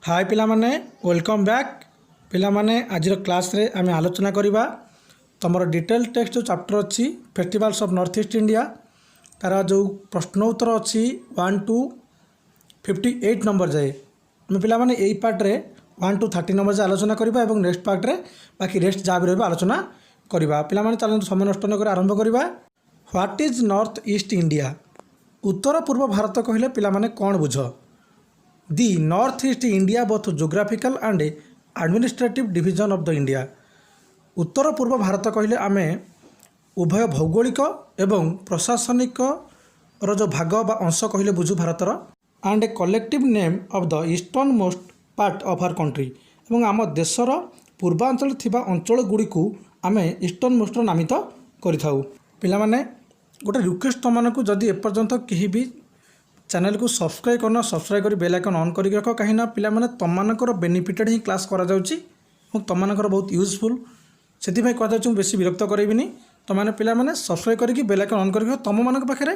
हाय पिला माने welcome back पिला माने आज क्लास रे आमे आलोचना करिबा तमर डिटेल टेक्स्ट जो चैप्टर अच्छी festivals of north east India तार जो प्रश्न उत्तर अच्छी 1 to 58 नंबर जाए आम पिला माने एई पार्ट रे 1 to 30 नंबर जाए आलोचना करिबा एवं नेक्स्ट पार्ट रे बाकी रेस्ट जहाँ भी रहिबा आलोचना करिबा पिला माने चलନ୍ତୁ समय नष्ट न कर आरंभ करिबा। What is north east India उत्तर पूर्व भारत कहले पिला माने कोन बुझ the north east India both geographical and administrative division of the India उत्तर पूर्व भारत कहले आमे उभय भौगोलिक एवं प्रशासनिक रो जो भाग बा अंश कहले बुझु भारतर and a collective name of the eastern most part of our country एवं आम देशर पूर्वांचल थिबा अंचल गुडी को आमे ईस्टर्न मोस्ट नामित करिथाउ। पिला माने गोटे रिक्वेस्ट तुमको जदि एपर्यंत कहीं भी चैनल को सब्सक्राइब करना सब्सक्राइब कर बेल आइकन ऑन करके रख कहीं पिला माने तमनकर बेनिफिटेड ही क्लास करा जाउची और तमनकर बहुत यूजफुल से कह जाऊँ बेसी विरक्त करेबिनी तुमने पिला माने सब्सक्राइब करके बेल आइकन ऑन करके तुम मान पाखे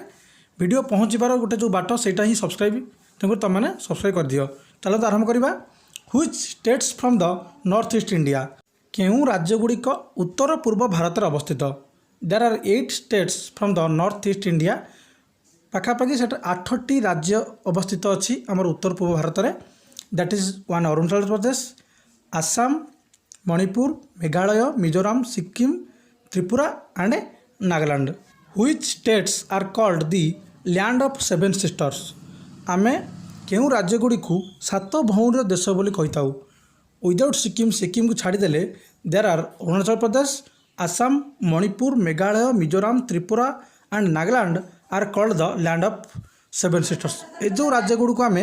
वीडियो पहुँचबार गोटे जो बाट से ही सब्सक्राइब तेणु तुमने सब्सक्राइब कर दियो। चलो तो आरंभ करवा। Which states from the north east India केउं राज्यगुड़िक उत्तर पूर्व भारत में अवस्थित there are 8 states from the north east India पाखापाखि से 8टी राज्य अवस्थित अच्छी आमर उत्तर पूर्व भारत में that is 1 Arunachal Pradesh Assam Manipur Meghalaya Mizoram Sikkim Tripura and Nagaland. Which states are called the land of 7 sisters आमे केउं राज्यगुड़ी को 7 भौणीर देश बोली कहिताउ विदाउट सिक्किम सिक्किम को छाड़ीदेले there are Arunachal Pradesh Assam Manipur Meghalaya Mizoram Tripura and Nagaland are called the land of 7 sisters ए जो राज्यगुड़ को आम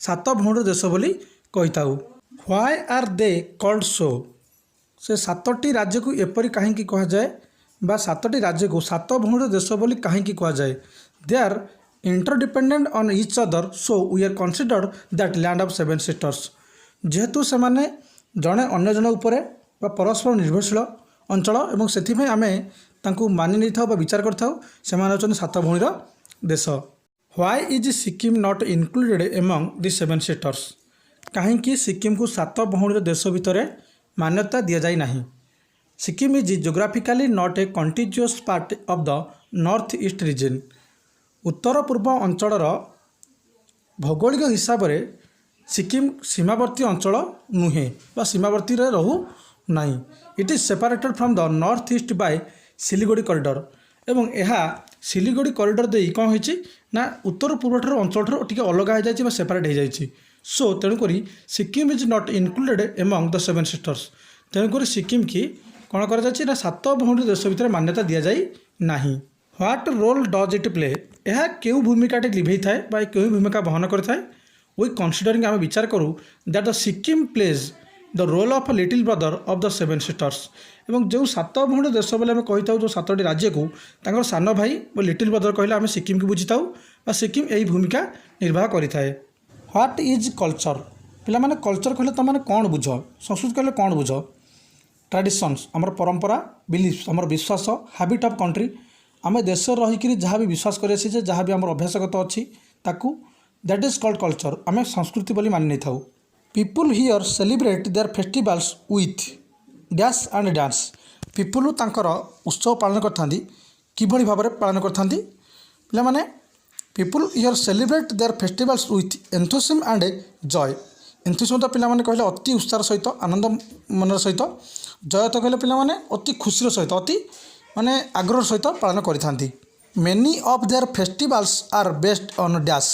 7 भौणीर देश बोली कहिताउ। Why are they called so से 7टी राज्य को एपरी कहीं कह जाए बा 7टी राज्य को 7 भौणीर देश बोली कहीं कह जाए they are interdependent on each other so we are considered that land of 7 sisters जेहेतु से माने जड़े अन्य जन उपरे बा परस्पर निर्भरशील अंचल एवं से आम तांकू मानि नहीं था विचार करथाउ से माने होचन 7 भौणीर देश। Why is Sikkim not included among the 7 sisters कहीं सिक्किम को 7 भौणीर देश भितर मान्यता दि जाए नहीं। Sikkim is geographically not a continuous part of the north east region उत्तर पूर्व अंचल भौगोलिक हिसाब से सिक्किम सीमावर्ती अंचल नुहे बा सीमावर्ती रहू नहीं। It is separated from the north east by Siliguri corridor एवं यह सिलीगुड़ी कॉरिडोर दे कौन होती ना उत्तर पूर्व ठार अंचल ठार टी अलग हो जाए सेपरेट हो जाए सो तेणुक Sikkim is not included among the 7 sisters तेणुक सिक्किम की कौन कर 7 भौणी देश भितर मान्यता दि जाए ना। What role does it play यह क्यों भूमिकाटे लिभे थाए क्यों भूमिका बहन करें वी कनसीडरिंग आम विचार करूँ that the Sikkim plays the role of little brother of the 7 sisters एवं जो 7 भौणी देश बोले आम कही था जो 7टी राज्य को तांकर सान भाई लिटिल ब्रदर कहले आम सिक्किम को बुझी था सिक्किम यही भूमिका निर्वाह करें। व्हाट इज कल्चर पिला माने कल्चर कहले तुम मैंने कौन बुझ संस्कृति कहले कौन बुझ ट्रेडिशंस आमर परंपरा बिलीफ आमर विश्वास हैबिट ऑफ कंट्री आम देश रहीकि जहाँ भी विश्वास कर जहाँ भी आम अभ्यासगत अच्छी ताकू दैट इज कॉल्ड कल्चर आम संस्कृति बोली मानि नहीं था। People here celebrate their festivals with dash and dance people तांकर उत्सव पालन करथांती किभली भाव में पालन करथांती पिला माने people here celebrate their festivals with enthusiasm and joy enthusiasm तो पिला माने कहले अति उत्साह सहित आनंद मन सहित जय तो कहले पिला माने अति खुशी सहित अति माने आग्रह सहित पालन करथांती। Many of their festivals are based on dash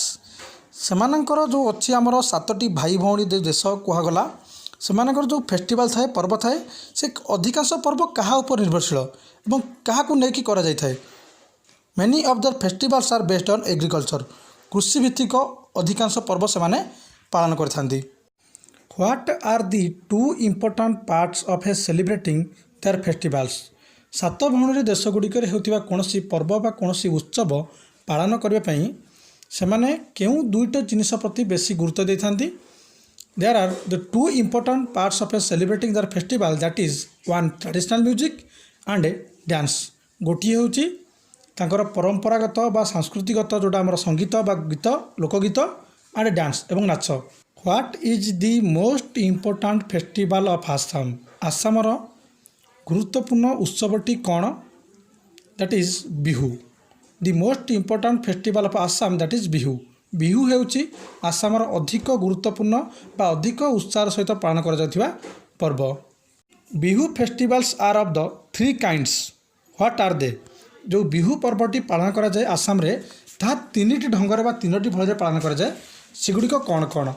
सेमानकर जो अच्छी आमर 7टी भाई भौणी देश कहगला सेमानकर जो फेस्टिवल थाए पर्व थाए से अधिकांश पर्व क्या उपर निर्भरशील और क्या लेकिन करा जाय थाए। Many of their festivals are based on agriculture कृषि भित्तिक अधिकांश पर्व से माने पालन करथांती। What are the 2 important parts of a celebrating their festivals 7 भौणी देश गुड़िकर होतिबा कोनोसी पर्व बा कोनोसी उत्सव पालन करने से माने क्यों 2टा जिनिस प्रति बेसी गुरुत्व दे थांती there are the 2 important parts of a celebrating their festival that is 1 traditional music and dance गोटे हूँ तांकर परंपरागत बा सांस्कृतिकगत जोटा आमर संगीत बा गीत लोकगीत एंड डांस एवं नाच। What is the most important festival of Assam? ଆସାମର ଗୁରୁତ୍ୱପୂର୍ଣ୍ଣ ଉତ୍ସବଟି କ'ଣ? That is Bihu. The most important festival of Assam that is Bihu. Bihu ହେଉଛି ଆସାମର ଅଧିକ ଗୁରୁତ୍ୱପୂର୍ଣ୍ଣ ବା ଅଧିକ ଉତ୍ସାହର ସହିତ ପାଳନ କରାଯାଉଥିବା ପର୍ବ। Bihu festivals are of the three kinds. What are they? ଯେଉଁ ବିହୁ ପର୍ବଟି ପାଳନ କରାଯାଏ ଆସାମରେ ତାହା ତିନିଟି ଢଙ୍ଗରେ ବା ତିନୋଟି ଭଳିରେ ପାଳନ କରାଯାଏ। ସେଗୁଡ଼ିକ କ'ଣ କ'ଣ?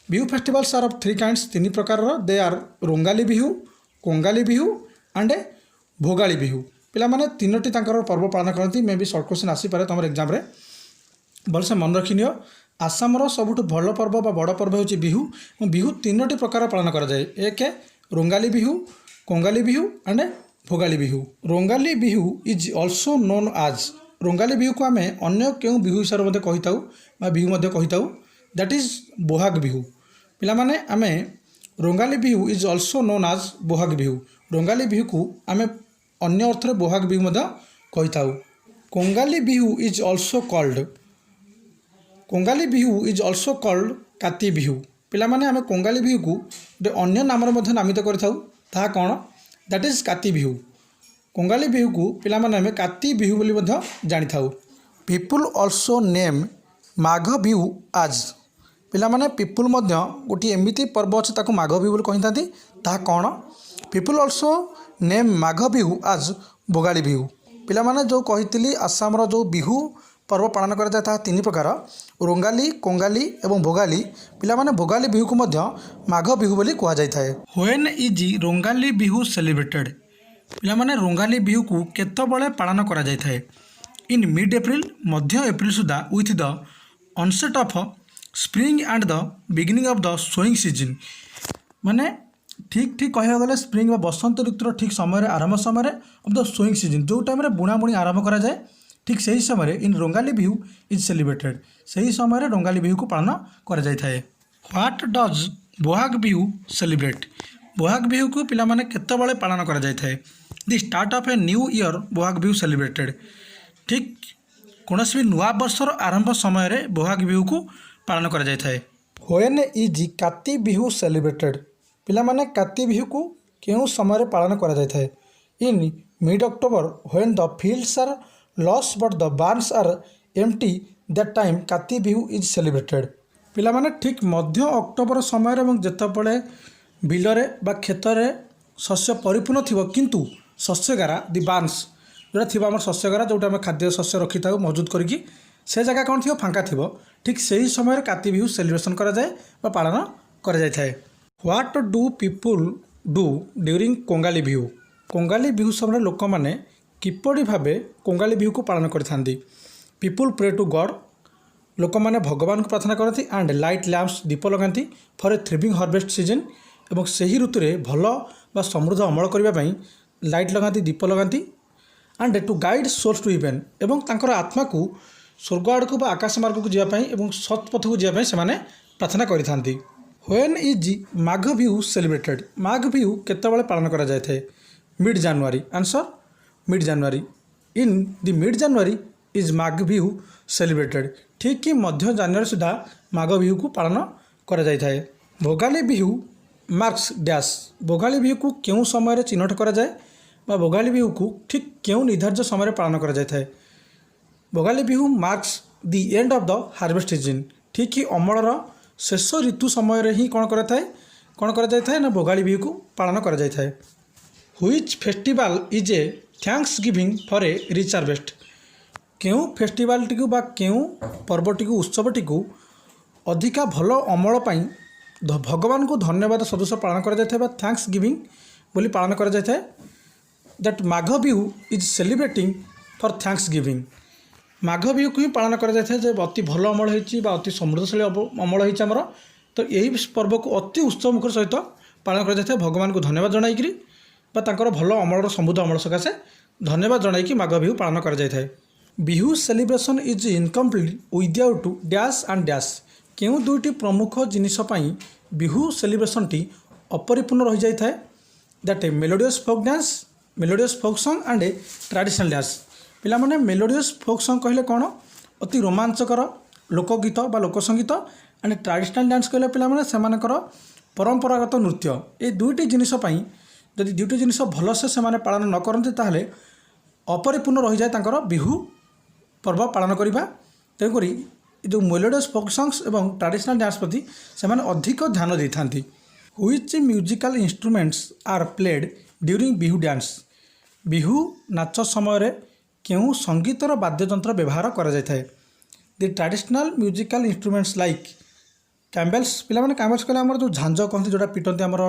Bihu festivals are of three kinds, ତିନି ପ୍ରକାରର। ଦେ ଆର୍ ରୋଙ୍ଗାଲି ବିହୁ, କୋଙ୍ଗାଲି ବିହୁ ଆଣ୍ଡ ଭୋଗାଳି ବିହୁ। ପିଲାମାନେ ତିନୋଟି ତାଙ୍କର ପର୍ବ ପାଳନ କରନ୍ତି। ମେ ବି ସର୍ଟ କ୍ୱେଶ୍ଚନ୍ ଆସିପାରେ ତୁମର ଏକ୍ଜାମ୍ରେ, ଭଲସେ ମନେ ରଖିନିଅ। ଆସାମର ସବୁଠୁ ଭଲ ପର୍ବ ବା ବଡ଼ ପର୍ବ ହେଉଛି ବିହୁ। ଏବଂ ବିହୁ ତିନୋଟି ପ୍ରକାର ପାଳନ କରାଯାଏ। ଏକ Rongali Bihu, Kongali Bihu and Bhogali Bihu. Rongali Bihu is also known as, Rongali ବିହୁକୁ ଆମେ ଅନ୍ୟ କେଉଁ ବିହୁ ହିସାବରେ ମଧ୍ୟ କହିଥାଉ ବା ବିହୁ ମଧ୍ୟ କହିଥାଉ, ଦ୍ୟାଟ୍ ଇଜ୍ ବୋହାଗ ବିହୁ। ପିଲାମାନେ ଆମେ Rongali Bihu is also known as Bohag Bihu. Rongali ବିହୁକୁ ଆମେ ଅନ୍ୟ ଅର୍ଥରେ ବୋହାଗ ବିହୁ ମଧ୍ୟ କହିଥାଉ। Kongali Bihu is also called, Kongali Bihu is also called Kati Bihu. ପିଲାମାନେ ଆମେ କୋଙ୍ଗାଲି ବିହୁକୁ ଗୋଟେ ଅନ୍ୟ ନାମରେ ମଧ୍ୟ ନାମିତ କରିଥାଉ। ତାହା କ'ଣ? ଦ୍ୟାଟ୍ ଇଜ୍ କାତି ବିହୁ। କୋଙ୍ଗାଲି ବିହୁକୁ ପିଲାମାନେ ଆମେ କାତି ବିହୁ ବୋଲି ମଧ୍ୟ ଜାଣିଥାଉ। ପିପୁଲ୍ ଅଲସୋ ନେମ୍ ମାଘ ବିହୁ ଆଜ୍, ପିଲାମାନେ ପିପୁଲ୍ ମଧ୍ୟ ଗୋଟିଏ ଏମିତି ପର୍ବ ଅଛି ତାକୁ ମାଘ ବିହୁ ବୋଲି କହିଥାନ୍ତି। ତାହା କ'ଣ? ପିପୁଲ୍ ଅଲସୋ ନେମ୍ ମାଘ ବିହୁ ଆଜ୍ ଭୋଗାଳି ବିହୁ। ପିଲାମାନେ ଯେଉଁ କହିଥିଲି ଆସାମର ଯେଉଁ ବିହୁ ପର୍ବ ପାଳନ କରାଯାଏ ତାହା ତିନି ପ୍ରକାର, ରୋଙ୍ଗାଲି, କୋଙ୍ଗାଲି ଏବଂ ଭୋଗାଲି। ପିଲାମାନେ ଭୋଗାଲି ବିହୁକୁ ମଧ୍ୟ ମାଘ ବିହୁ ବୋଲି କୁହାଯାଇଥାଏ। When is Rongali Bihu celebrated? ପିଲାମାନେ ରୋଙ୍ଗାଲି ବିହୁକୁ କେତେବେଳେ ପାଳନ କରାଯାଇଥାଏ? ଇନ୍ ମିଡ୍ ଏପ୍ରିଲ, ମଧ୍ୟ ଏପ୍ରିଲ ସୁଦ୍ଧା, with the onset of spring and the beginning of the sowing season. ମାନେ ଠିକ୍ କହିବାକୁ ଗଲେ ସ୍ପ୍ରିଙ୍ଗ ବା ବସନ୍ତ ଋତୁର ଠିକ୍ ସମୟରେ, ଆରମ୍ଭ ସମୟରେ ଅଫ୍ ଦ ସୋଇଂ ସିଜନ୍, ଯେଉଁ ଟାଇମ୍ରେ ବୁଣାବୁଣି ଆରମ୍ଭ କରାଯାଏ, ଠିକ୍ ସେହି ସମୟରେ in Rongali Bihu is celebrated, ସେହି ସମୟରେ ରୋଙ୍ଗାଲି ବିହୁକୁ ପାଳନ କରାଯାଇଥାଏ। What does Bohag Bihu celebrate? Bohag ବିହୁକୁ ପିଲାମାନେ କେତେବେଳେ ପାଳନ କରାଯାଇଥାଏ? The start of a new year Bohag Bihu celebrated, ଠିକ୍ କୌଣସି ବି ନୂଆ ବର୍ଷର ଆରମ୍ଭ ସମୟରେ ବୋହାଗ ବିହୁକୁ ପାଳନ କରାଯାଇଥାଏ। ହ୍ୱେନ୍ ଇଜ୍ କାତି ବିହୁ ସେଲିବ୍ରେଟେଡ୍? ପିଲାମାନେ କାତି ବିହୁକୁ କେଉଁ ସମୟରେ ପାଳନ କରାଯାଇଥାଏ? In mid October, when the fields are lush but the barns are empty, that time Kati Bihu is celebrated. ପିଲାମାନେ ଠିକ୍ ମଧ୍ୟ ଅକ୍ଟୋବର ସମୟରେ ଏବଂ ଯେତେବେଳେ ବିଲରେ ବା କ୍ଷେତରେ ଶସ୍ୟ ପରିପୂର୍ଣ୍ଣ ଥିବ କିନ୍ତୁ ଶସ୍ୟଗାରା, ଦି ବାର୍ନସ୍ ଯେଉଁଟା ଥିବ ଆମର ଶସ୍ୟଗାରା, ଯେଉଁଟା ଆମେ ଖାଦ୍ୟ ଶସ୍ୟ ରଖିଥାଉ ମହଜୁଦ କରିକି, ସେ ଜାଗା କ'ଣ ଥିବ? ଫାଙ୍କା ଥିବ। ଠିକ୍ ସେହି ସମୟରେ କାତି ବିହୁ ସେଲିବ୍ରେସନ୍ କରାଯାଏ ବା ପାଳନ କରାଯାଇଥାଏ। What do people do during Kongali Bihu? Kongali Bihu ସମୟରେ ଲୋକମାନେ କିପରି ଭାବେ କୋଙ୍ଗାଲି ବିହୁକୁ ପାଳନ କରିଥାନ୍ତି? ପିପୁଲ୍ ପ୍ରେ ଟୁ ଗଡ଼୍, ଲୋକମାନେ ଭଗବାନଙ୍କୁ ପ୍ରାର୍ଥନା କରନ୍ତି। ଆଣ୍ଡ ଲାଇଟ୍ ଲ୍ୟାମ୍ପସ୍, ଦୀପ ଲଗାନ୍ତି। ଫର୍ ଏ ଥ୍ରିଭିଂ ହାର୍ଭେଷ୍ଟ ସିଜନ୍, ଏବଂ ସେହି ଋତୁରେ ଭଲ ବା ସମୃଦ୍ଧ ଅମଳ କରିବା ପାଇଁ ଲାଇଟ୍ ଲଗାନ୍ତି, ଦୀପ ଲଗାନ୍ତି। And to guide souls to heaven, ଏବଂ ତାଙ୍କର ଆତ୍ମାକୁ ସ୍ୱର୍ଗ ଆଡ଼କୁ ବା ଆକାଶ ମାର୍ଗକୁ ଯିବା ପାଇଁ ଏବଂ ସତ୍ ପଥକୁ ଯିବା ପାଇଁ ସେମାନେ ପ୍ରାର୍ଥନା କରିଥାନ୍ତି। When is Magh Bihu celebrated? Magh Bihu କେତେବେଳେ ପାଳନ କରାଯାଇଥାଏ? Mid January. Answer mid January. In the mid January is Magh Bihu celebrated, ଠିକ୍ ମଧ୍ୟ ଜାନୁଆରୀ ସୁଦ୍ଧା ମାଘ ବିହୁକୁ ପାଳନ କରାଯାଇଥାଏ। Bhogali Bihu marks dash? ଭୋଗାଲି ବିହୁକୁ କେଉଁ ସମୟରେ ଚିହ୍ନଟ କରାଯାଏ ବା ଭୋଗାଲି ବିହୁକୁ ଠିକ୍ କେଉଁ ନିର୍ଦ୍ଧାରିତ ସମୟରେ ପାଳନ କରାଯାଇଥାଏ? Bhogali Bihu marks the end of the harvest season, ଠିକ୍ ଅମଳର ଶେଷ ଋତୁ ସମୟରେ ହିଁ କ'ଣ କରାଯାଇଥାଏ ନା ଭୋଗାଳି ବିହୁକୁ ପାଳନ କରାଯାଇଥାଏ। Which festival is a thanksgiving for a rich harvest? କେଉଁ ଫେଷ୍ଟିଭାଲଟିକୁ ବା କେଉଁ ପର୍ବଟିକୁ, ଉତ୍ସବଟିକୁ ଅଧିକା ଭଲ ଅମଳ ପାଇଁ ଭଗବାନଙ୍କୁ ଧନ୍ୟବାଦ ସଦୃଶ ପାଳନ କରାଯାଇଥାଏ ବା ଥ୍ୟାଙ୍କ୍ସ ଗିଭିଂ ବୋଲି ପାଳନ କରାଯାଇଥାଏ? That Magh Bihu is celebrating for thanksgiving. Magh ବିହୁକୁ ହିଁ ପାଳନ କରାଯାଇଥାଏ ଯେ ଅତି ଭଲ ଅମଳ ହୋଇଛି ବା ଅତି ସମୃଦ୍ଧଶାଳୀ ଅମଳ ହୋଇଛି ଆମର, ତ ଏହି ପର୍ବକୁ ଅତି ଉତ୍ସବ ମୁଖର ସହିତ ପାଳନ କରାଯାଇଥାଏ ଭଗବାନଙ୍କୁ ଧନ୍ୟବାଦ ଜଣାଇକିରି ବା ତାଙ୍କର ଭଲ ଅମଳର ସମୃଦ୍ଧ ଅମଳ ସକାଶେ ଧନ୍ୟବାଦ ଜଣାଇକି ମାଘ ବିହୁ ପାଳନ କରାଯାଇଥାଏ। Bihu celebration is incomplete without dash and dash? କେଉଁ ଦୁଇଟି ପ୍ରମୁଖ ଜିନିଷ ପାଇଁ ବିହୁ ସେଲିବ୍ରେସନ୍ଟି ଅପରିପୂର୍ଣ୍ଣ ରହିଯାଇଥାଏ? That melodious folk dance, melodious folk song and traditional dance. ପିଲାମାନେ ମେଲୋଡ଼ିୟସ୍ ଫୋକ୍ ସଙ୍ଗ୍ କହିଲେ କ'ଣ? ଅତି ରୋମାଞ୍ଚକର ଲୋକଗୀତ ବା ଲୋକସଙ୍ଗୀତ। एंड ट्रेडिशनल डांस कहले पिलामाने सेमानकर परंपरागत नृत्य ये दुईटी जिनिस जदि दुईटी जिनिस भलसे से पालन न करते ताहले अपरिपूर्ण रही जाए तांकर बिहू पर्व पालन करवा। तेणुकरी जो मेलोडियस फोक सॉन्ग्स एवं ट्रेडिशनल डांस प्रति से अधिक ध्यान दे था। Which musical instruments are played during Bihu dance Bihu नाच समय केउ संगीतर वाद्ययंत्र व्यवहार करा जाय थाए। The traditional musical instruments like cymbals पिला माने कैम्बेल्स कहले हमर जो झांझ कहते जोटा पिटंती हमर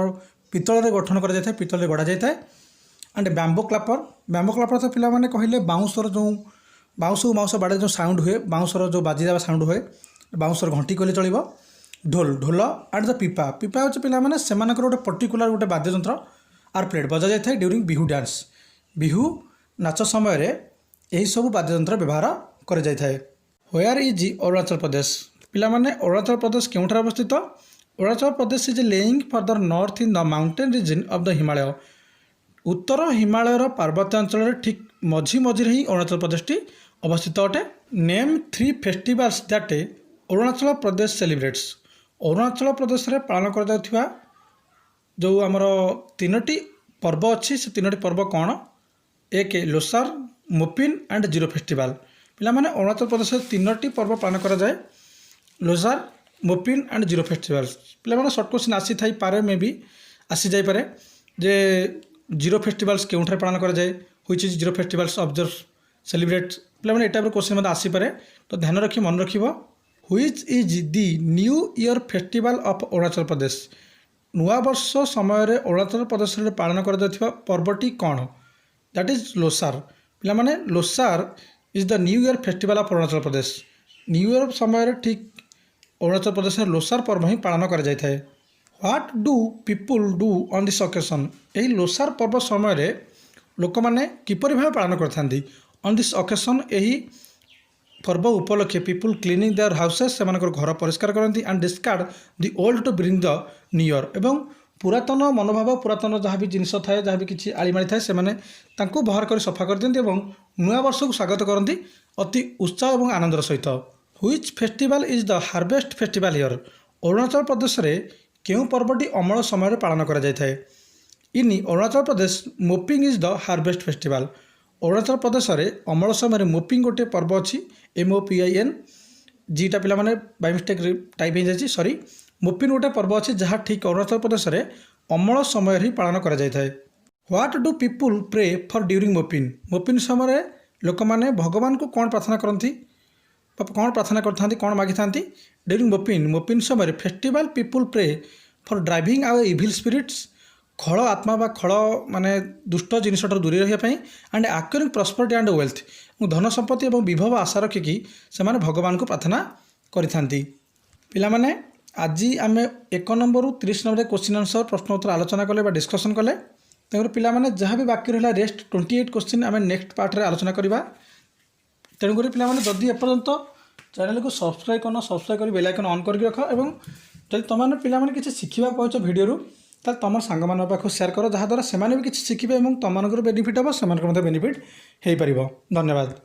पितल रे गठन करा जाय थाए पितल रे गढ़ा जाय थाए। एंड बैम्बो क्लापर तो पिला माने कहले बाउंसर जो बाउंस बाड़े जो साउंड हुए बाउंसर जो बाजीदा साउंड हुए बाउंसर घंटी कहले चलिबो। ढोल एंड द पिपा होचे पिला माने सेमानकर गोटे पर्टिकुलर गोटे वाद्ययंत्र आर प्लेड बजा जाय थाए ड्यूरिंग बिहू डांस बिहू नाच समय रे यही सब वाद्ययंत्र व्यवहार कर जाय थाए। वेयर इज अरुणाचल प्रदेश पिला माने अरुणाचल प्रदेश केउठार अवस्थित Arunachal Pradesh is lying farther north in the mountain region of the Himalaya उत्तर हिमालयर पार्वत्यांचल ठीक मझी ही अरुणाचल प्रदेश टी अवस्थित अटे। Name 3 festivals that Arunachal Pradesh celebrates Arunachal Pradesh रे पालन कर जाउथिबा जो आमर 3टी पर्व अच्छी से 3टी पर्व कौन एक Losar Mopin and zero festival पिला माने अरुणाचल प्रदेश 3टी पर्व पालन करा जाए Losar Mopin and zero festival पिला माने शॉर्ट क्वेश्चन आसी थाई पारे में भी आसी जाई पारे जे जीरो फेस्टिवल्स केउठार पालन करा जाए which is zero festivals observe celebrate पिला माने एटा पर क्वेश्चन मत आसी पारे तो ध्यान रखी मन रखिबो। Which is the new year festival of Arunachal Pradesh नुआ वर्ष समय रे अरुणाचल प्रदेश रे पालन करा जाथिबा पर्वटी कौन दैट इज लोसार पिला माने Losar is the new year festival of Arunachal Pradesh new year समय ठीक अरुणाचल प्रदेश में लोसार पर्व ही पालन कर जाय थाए। What do people do on this occasion यही लोसार पर्व समय लोक मैंने किपरि भाव पालन करथांती ऑन दिस ओकेजन यही पर्व उपलक्षे पीपुल क्लीनिंग देयर हाउसेस से घर परिष्कार करती and discard the old to bring the new year एवं पुरातन मनोभाव पुरातन जहाँ भी जिनस थाए जहाँ भी किसी आलिमाली थाए से बाहर कर सफा कर दिखती और नुआ वर्ष को स्वागत करती अति उत्साह और आनंदर सहित। Which festival is the harvest festival here Arunachal Pradesh में केउं पर्वटी अमल समय पालन कर जाय थाए। In Arunachal Pradesh Mopin is the harvest festival Arunachal Pradesh में अमल समय मोपिंग गोटे पर्व अच्छी MOPIN जीटा पिला माने बाय मिस्टेक टाइप हो जाए सॉरी मोपिन गोटे पर्व अच्छी जहाँ ठीक अरुणाचल प्रदेश में अमल समय ही पालन कर जाय थाए। What do people pray for during Mopin समय लोक मैंने भगवान को कौन प्रार्थना करती कौन प्रार्थना करते कौन मागी था ड्यूरिंग मोपिन समय festival people pray for driving our evil spirits खल आत्मा बा खल माने दुष्ट जिनस दूरी रही and acquiring prosperity and wealth धन संपत्ति और विभव आशा रखिकी से भगवान को प्रार्थना करिथांती। पिला माने आज आम 1 नंबर 30 नंबर क्वेश्चन आंसर प्रश्न उत्तर आलोचना कले डिस्कसन कले तेणु पिला माने जहाँ भी बाकी रहा रेस्ट 28 क्वेश्चन आम नेक्स्ट पार्ट रे आलोचना करवा। तेणुक पिला माने जदि एपर्यंत चैनल को सब्सक्राइब करना सब्सक्राइब कर बेल आइकन ऑन करके रख और जब तुम पिला माने किसी शिखा पाच भिडियो ताल तुम सांग मान पाख शेयर कर जहाँद्वारा से भी किसी शिखे और तुम बेनिफिट हम से बेनिफिट हो पार। धन्यवाद।